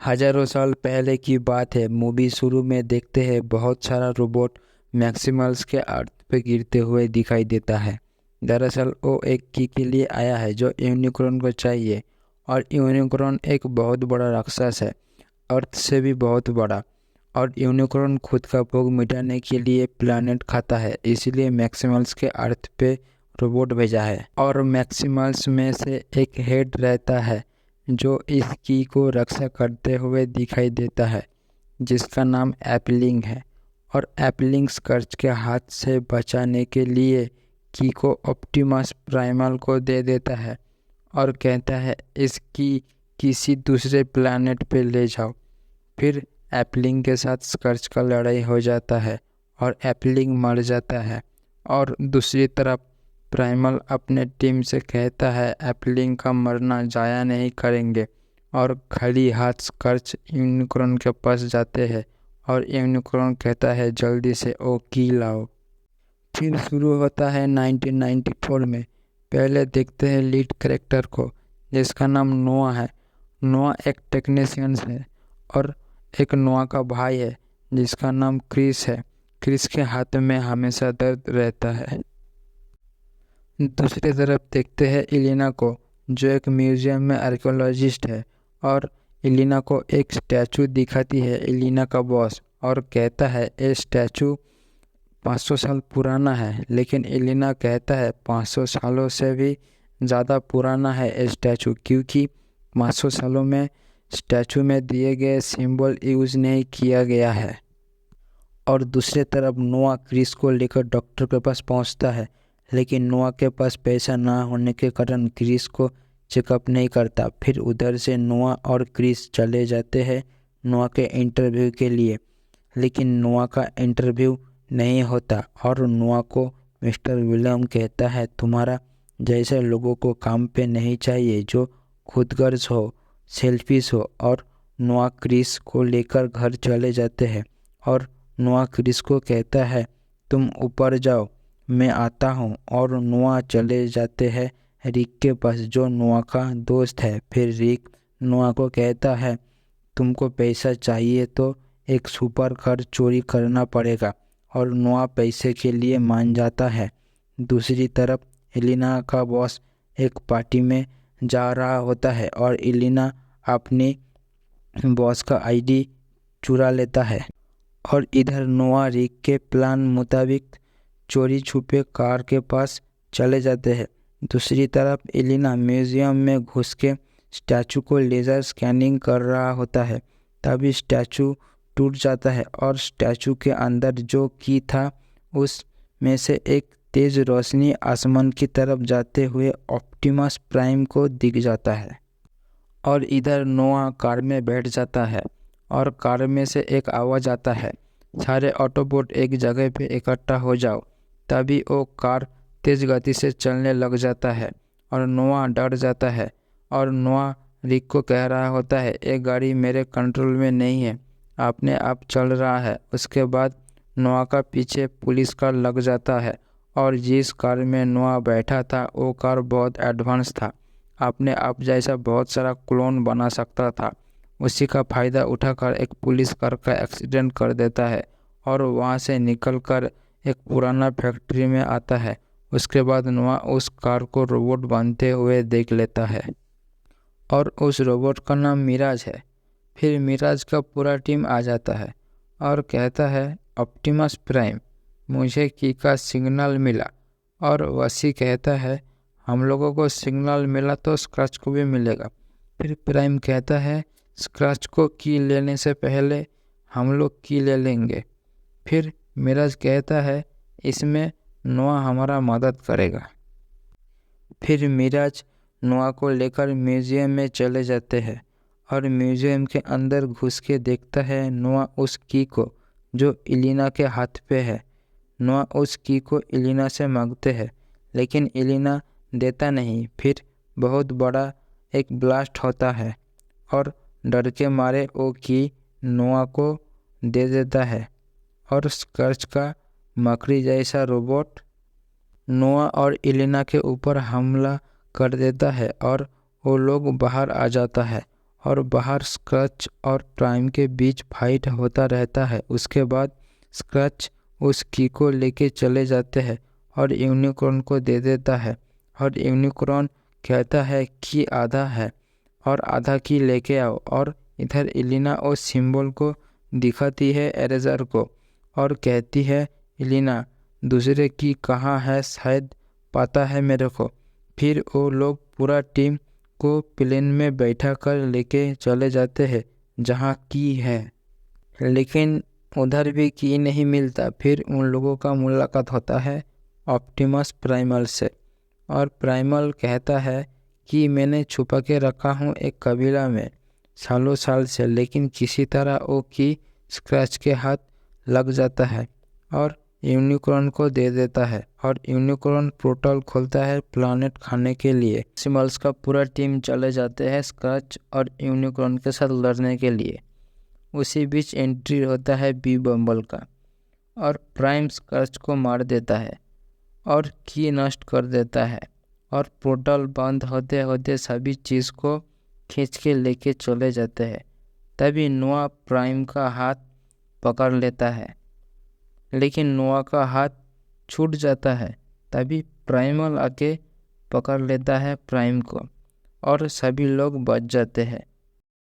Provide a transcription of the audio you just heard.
हजारों साल पहले की बात है। मूवी शुरू में देखते हैं बहुत सारा रोबोट मैक्सिमल्स के अर्थ पे गिरते हुए दिखाई देता है। दरअसल वो एक की के लिए आया है जो यूनिकॉर्न को चाहिए, और यूनिकॉर्न एक बहुत बड़ा राक्षस है, अर्थ से भी बहुत बड़ा। और यूनिकॉर्न खुद का भोग मिटाने के लिए प्लैनेट खाता है, इसलिए मैक्सिमल्स के अर्थ पे रोबोट भेजा है। और मैक्सिमल्स में से एक हेड रहता है जो इस की को रक्षा करते हुए दिखाई देता है, जिसका नाम एप्लिंग है। और एप्लिंग स्कर्च के हाथ से बचाने के लिए की को ऑप्टिमस प्राइमल को दे देता है और कहता है इसकी किसी दूसरे प्लैनेट पे ले जाओ। फिर एप्लिंग के साथ स्कर्च का लड़ाई हो जाता है और एप्लिंग मर जाता है। और दूसरी तरफ प्राइमल अपने टीम से कहता है एप्लिंग का मरना जाया नहीं करेंगे, और खाली हाथ स्कर्च यूनिकॉर्न के पास जाते हैं और यूनिकॉर्न कहता है जल्दी से ओ की लाओ। फिर शुरू होता है 1994 में। पहले देखते हैं लीड कैरेक्टर को, जिसका नाम नोआ है। नोआ एक टेक्नीशियन है और एक नोआ का भाई है जिसका नाम क्रिस है। क्रिस के हाथ में हमेशा दर्द रहता है। दूसरी तरफ देखते हैं इलिना को, जो एक म्यूजियम में आर्कियोलॉजिस्ट है। और इलिना को एक स्टैचू दिखाती है इलिना का बॉस, और कहता है ये स्टैचू 500 साल पुराना है। लेकिन इलिना कहता है 500 सालों से भी ज़्यादा पुराना है ये स्टैचू, क्योंकि 500 सालों में स्टैचू में दिए गए सिंबल यूज़ नहीं किया गया है। और दूसरी तरफ नोआ क्रिस को लेकर डॉक्टर के पास पहुंचता है, लेकिन नोआ के पास पैसा ना होने के कारण क्रिस को चेकअप नहीं करता। फिर उधर से नोआ और क्रिस चले जाते हैं नोआ के इंटरव्यू के लिए, लेकिन नोआ का इंटरव्यू नहीं होता और नोआ को मिस्टर विलियम कहता है तुम्हारा जैसे लोगों को काम पे नहीं चाहिए जो खुदगर्ज हो, सेल्फिश हो। और नोआ क्रिस को लेकर घर चले जाते हैं और नोआ क्रिस को कहता है तुम ऊपर जाओ, मैं आता हूँ। और नोआ चले जाते हैं रिक के पास, जो नोआ का दोस्त है। फिर रिक नोआ को कहता है तुमको पैसा चाहिए तो एक सुपर कार चोरी करना पड़ेगा, और नोआ पैसे के लिए मान जाता है। दूसरी तरफ एलिना का बॉस एक पार्टी में जा रहा होता है और एलिना अपनी बॉस का आईडी चुरा लेता है। और इधर नोआ रिक के प्लान मुताबिक चोरी छुपे कार के पास चले जाते हैं। दूसरी तरफ एलिना म्यूजियम में घुस के स्टैचू को लेज़र स्कैनिंग कर रहा होता है। तभी स्टैचू टूट जाता है और स्टैचू के अंदर जो की था उस में से एक तेज रोशनी आसमान की तरफ जाते हुए ऑप्टिमस प्राइम को दिख जाता है। और इधर नोआ कार में बैठ जाता है और कार में से एक आवाज़ आता है सारे ऑटोबोट एक जगह पे इकट्ठा हो जाओ। तभी वो कार तेज़ गति से चलने लग जाता है और नोआ डर जाता है। और नोआ रिक को कह रहा होता है एक गाड़ी मेरे कंट्रोल में नहीं है, अपने आप चल रहा है। उसके बाद नोआ का पीछे पुलिस कार लग जाता है और जिस कार में नोआ बैठा था वो कार बहुत एडवांस था, अपने आप जैसा बहुत सारा क्लोन बना सकता था। उसी का फ़ायदा उठाकर एक पुलिस कार का एक्सीडेंट कर देता है और वहाँ से निकलकर एक पुराना फैक्ट्री में आता है। उसके बाद नोआ उस कार को रोबोट बनते हुए देख लेता है और उस रोबोट का नाम मिराज है। फिर मिराज का पूरा टीम आ जाता है और कहता है ऑप्टिमस प्राइम मुझे की का सिग्नल मिला। और वसी कहता है हम लोगों को सिग्नल मिला तो स्क्रैच को भी मिलेगा। फिर प्राइम कहता है स्क्रैच को की लेने से पहले हम लोग की ले लेंगे। फिर मिराज कहता है इसमें नोआ हमारा मदद करेगा। फिर मिराज नोआ को लेकर म्यूजियम में चले जाते हैं और म्यूजियम के अंदर घुस के देखता है नोआ उस की को जो इलिना के हाथ पे है। नोआ उस की को इलिना से मांगते हैं, लेकिन इलिना देता नहीं। फिर बहुत बड़ा एक ब्लास्ट होता है और डर के मारे वो की नोआ को दे देता है और स्कर्च का मकड़ी जैसा रोबोट नोआ और इलिना के ऊपर हमला कर देता है और वो लोग बाहर आ जाता है और बाहर स्क्रच और प्राइम के बीच फाइट होता रहता है। उसके बाद स्क्रच उस की को लेके चले जाते हैं और यूनिकॉर्न को दे देता है और यूनिकॉर्न कहता है कि आधा है और आधा की लेके आओ। और इधर एलिना उस सिंबल को दिखाती है एरेजर को और कहती है एलिना दूसरे की कहाँ है, शायद पता है मेरे को। फिर वो लोग पूरा टीम को प्लेन में बैठा कर लेके चले जाते हैं जहाँ की है, लेकिन उधर भी की नहीं मिलता। फिर उन लोगों का मुलाकात होता है ऑप्टिमस प्राइमल से और प्राइमल कहता है कि मैंने छुपा के रखा हूँ एक कबीला में सालों साल से, लेकिन किसी तरह वो की स्क्रैच के हाथ लग जाता है और यूनिकॉर्न को दे देता है और यूनिकॉर्न पोर्टल खोलता है प्लानेट खाने के लिए। मैक्सिमल्स का पूरा टीम चले जाते हैं स्क्रैच और यूनिकॉर्न के साथ लड़ने के लिए। उसी बीच एंट्री होता है बी बम्बल का और प्राइम स्क्रच को मार देता है और की नष्ट कर देता है और पोर्टल बंद होते होते सभी चीज़ को खींच के लेके चले जाते हैं। तभी नोआ प्राइम का हाथ पकड़ लेता है, लेकिन नोआ का हाथ छूट जाता है। तभी प्राइमल आके पकड़ लेता है प्राइम को और सभी लोग बच जाते हैं।